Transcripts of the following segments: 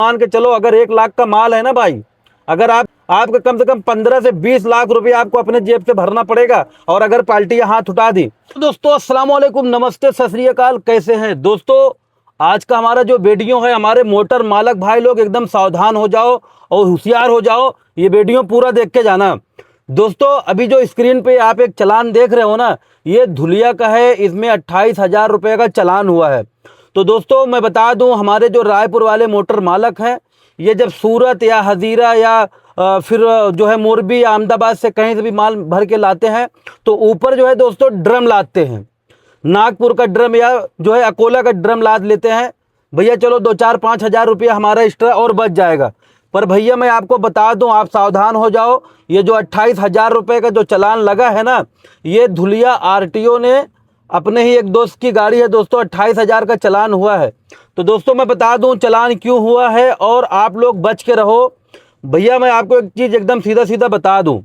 मान के चलो अगर 1 लाख का माल है ना भाई, अगर आपको कम से कम 15 से 20 लाख रुपए आपको अपने जेब से भरना पड़ेगा। और अगर पार्टी हाथ उठा दी तो दोस्तों अस्सलाम वालेकुम, नमस्ते, सत श्री अकाल, कैसे हैं दोस्तों। आज का हमारा जो वीडियो है, हमारे मोटर मालक भाई लोग एकदम सावधान हो जाओ और होशियार हो जाओ। ये वीडियो पूरा देख के जाना दोस्तों। अभी जो स्क्रीन पे आप एक चालान देख रहे हो ना, ये धुलिया का है। इसमें 28,000 रुपये का चालान हुआ है। तो दोस्तों मैं बता दूं, हमारे जो रायपुर वाले मोटर मालक हैं, ये जब सूरत या हजीरा या फिर जो है मोरबी या अहमदाबाद से कहीं से भी माल भर के लाते हैं तो ऊपर जो है दोस्तों ड्रम लादते हैं। नागपुर का ड्रम या जो है अकोला का ड्रम लाद लेते हैं। भैया चलो 2-4-5 हज़ार रुपया हमारा एक्स्ट्रा और बच जाएगा। पर भैया मैं आपको बता दूं, आप सावधान हो जाओ। ये जो 28,000 रुपये का जो चालान लगा है ना, ये धुलिया आरटीओ ने अपने ही एक दोस्त की गाड़ी है दोस्तों, 28,000 का चालान हुआ है। तो दोस्तों मैं बता दूं चालान क्यों हुआ है और आप लोग बच के रहो। भैया मैं आपको एक चीज़ एकदम सीधा सीधा बता दूं।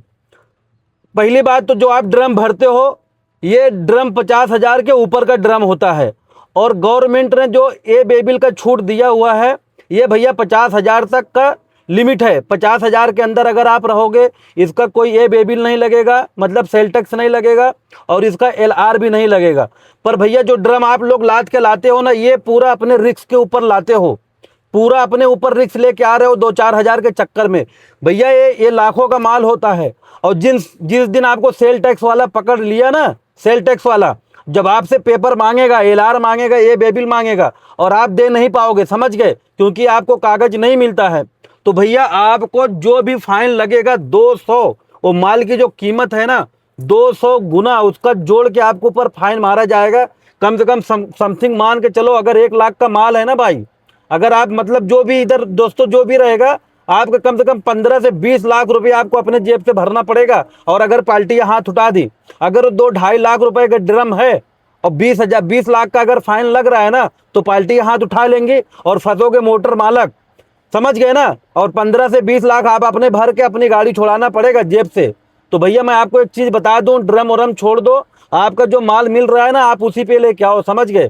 पहली बात तो जो आप ड्रम भरते हो, ये ड्रम 50,000 के ऊपर का ड्रम होता है। और गवर्नमेंट ने जो ए बेबिल का छूट दिया हुआ है, ये भैया 50,000 तक का लिमिट है। 50,000 के अंदर अगर आप रहोगे, इसका कोई ए बेबिल नहीं लगेगा, मतलब सेल टैक्स नहीं लगेगा और इसका LR भी नहीं लगेगा। पर भैया जो ड्रम आप लोग लाद के लाते हो ना, ये पूरा अपने रिस्क के ऊपर लाते हो, पूरा अपने ऊपर रिस्क लेके आ रहे हो 2-4 हज़ार के चक्कर में। भैया ये लाखों का माल होता है। और जिस दिन आपको सेल टैक्स वाला पकड़ लिया ना, सेल टैक्स वाला जब आपसे पेपर मांगेगा, LR मांगेगा, ए बेबिल मांगेगा और आप दे नहीं पाओगे, समझ गए, क्योंकि आपको कागज नहीं मिलता है, तो भैया आपको जो भी फाइन लगेगा 200, वो माल की जो कीमत है ना 200 गुना उसका जोड़ के आपके ऊपर फाइन मारा जाएगा। कम से कम समथिंग मान के चलो, अगर 1 लाख का माल है ना भाई, अगर आप मतलब जो भी इधर दोस्तों जो भी रहेगा, आपका कम से कम 15 से 20 लाख रुपए आपको अपने जेब से भरना पड़ेगा। और अगर पार्टी हाथ उठा दी, अगर 2-2.5 लाख रुपए का ड्रम है और 20 लाख का अगर फाइन लग रहा है ना, तो पार्टी हाथ उठा लेंगी और फंसोगे मोटर मालक, समझ गए ना। और 15 से 20 लाख आप अपने भर के अपनी गाड़ी छुड़ाना पड़ेगा जेब से। तो भैया मैं आपको एक चीज़ बता दूं, ड्रम वरम छोड़ दो, आपका जो माल मिल रहा है ना आप उसी पे लेके आओ, समझ गए।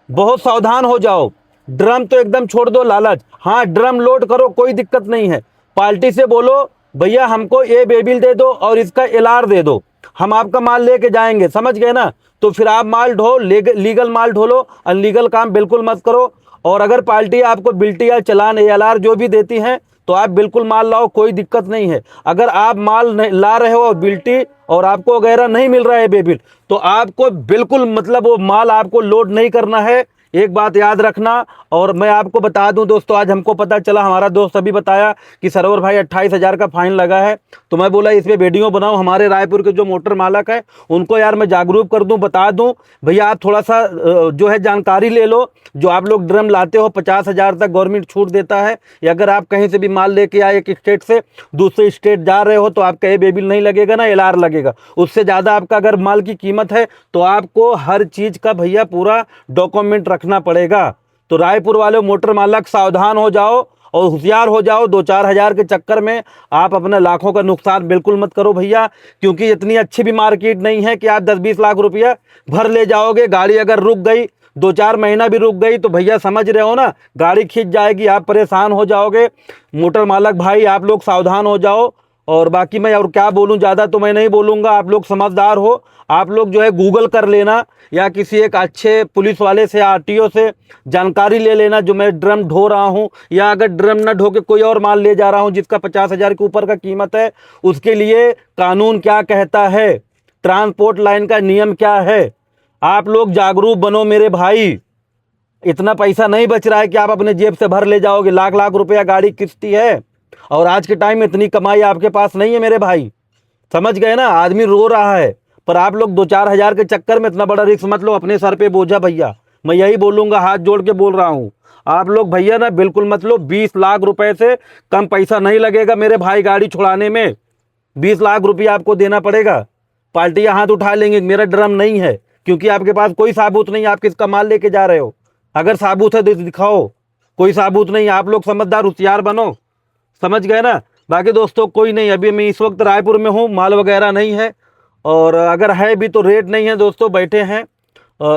बहुत सावधान हो जाओ। ड्रम तो एकदम छोड़ दो लालच। हाँ ड्रम लोड करो, कोई दिक्कत नहीं है। पार्टी से बोलो भैया हमको ए बेबिल दे दो और इसका LR दे दो, हम आपका माल लेके जाएंगे, समझ गए ना। तो फिर आप माल ढो, लीगल माल ढो लो, अनलीगल काम बिल्कुल मत करो। और अगर पार्टी आपको बिल्टी या चालान LR जो भी देती हैं तो आप बिल्कुल माल लाओ, कोई दिक्कत नहीं है। अगर आप माल ला रहे हो बिल्टी और आपको वगैरह नहीं मिल रहा है बेबिल, तो आपको बिल्कुल मतलब वो माल आपको लोड नहीं करना है। एक बात याद रखना। और मैं आपको बता दूं दोस्तों, आज हमको पता चला, हमारा दोस्त अभी बताया कि सरवर भाई 28,000 का फाइन लगा है। तो मैं बोला इस पे वीडियो बनाऊं, हमारे रायपुर के जो मोटर मालक है उनको यार मैं जागरूक कर दूं, बता दूं भैया आप थोड़ा सा जो है जानकारी ले लो। जो आप लोग ड्रम लाते हो 50,000 तक गवर्नमेंट छूट देता है। या अगर आप कहीं से भी माल लेके आए, एक स्टेट से दूसरे स्टेट जा रहे हो, तो आपका ए बेबिल नहीं लगेगा ना, LR लगेगा। उससे ज़्यादा आपका अगर माल की कीमत है तो आपको हर चीज़ का भैया पूरा डॉक्यूमेंट रखना पड़ेगा। तो रायपुर वाले मोटर मालक सावधान हो जाओ और होशियार हो जाओ। 2-4 हज़ार के चक्कर में आप अपना लाखों का नुकसान बिल्कुल मत करो भैया, क्योंकि इतनी अच्छी भी मार्केट नहीं है कि आप 10-20 लाख रुपया भर ले जाओगे। गाड़ी अगर रुक गई, 2-4 महीना भी रुक गई, तो भैया समझ रहे हो ना, गाड़ी खींच जाएगी, आप परेशान हो जाओगे। मोटर मालक भाई आप लोग सावधान हो जाओ। और बाकी मैं और क्या बोलूं, ज़्यादा तो मैं नहीं बोलूँगा, आप लोग समझदार हो। आप लोग जो है गूगल कर लेना या किसी एक अच्छे पुलिस वाले से, RTO से जानकारी ले लेना जो मैं ड्रम ढो रहा हूं, या अगर ड्रम न ढो के कोई और माल ले जा रहा हूं जिसका 50,000 के ऊपर का कीमत है, उसके लिए कानून क्या कहता है, ट्रांसपोर्ट लाइन का नियम क्या है। आप लोग जागरूक बनो मेरे भाई। इतना पैसा नहीं बच रहा है कि आप अपने जेब से भर ले जाओगे। लाख लाख रुपया गाड़ी किस्ती है और आज के टाइम में इतनी कमाई आपके पास नहीं है मेरे भाई, समझ गए ना। आदमी रो रहा है, पर आप लोग 2-4 हज़ार के चक्कर में इतना बड़ा रिस्क मत लो, अपने सर पे बोझा भैया। मैं यही बोलूँगा, हाथ जोड़ के बोल रहा हूँ। आप लोग भैया ना बिल्कुल मत लो। 20 लाख रुपए से कम पैसा नहीं लगेगा मेरे भाई गाड़ी छुड़ाने में। 20 लाख रुपया आपको देना पड़ेगा। पार्टियाँ हाथ उठा लेंगे, मेरा ड्रम नहीं है, क्योंकि आपके पास कोई सबूत नहीं, आप किसका माल लेके जा रहे हो। अगर सबूत है तो दिखाओ, कोई सबूत नहीं। आप लोग समझदार होशियार बनो, समझ गए ना। बाकी दोस्तों कोई नहीं, अभी मैं इस वक्त रायपुर में हूँ, माल वगैरह नहीं है, और अगर है भी तो रेट नहीं है दोस्तों। बैठे हैं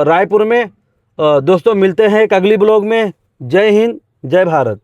रायपुर में। दोस्तों मिलते हैं एक अगली ब्लॉग में। जय हिंद, जय भारत।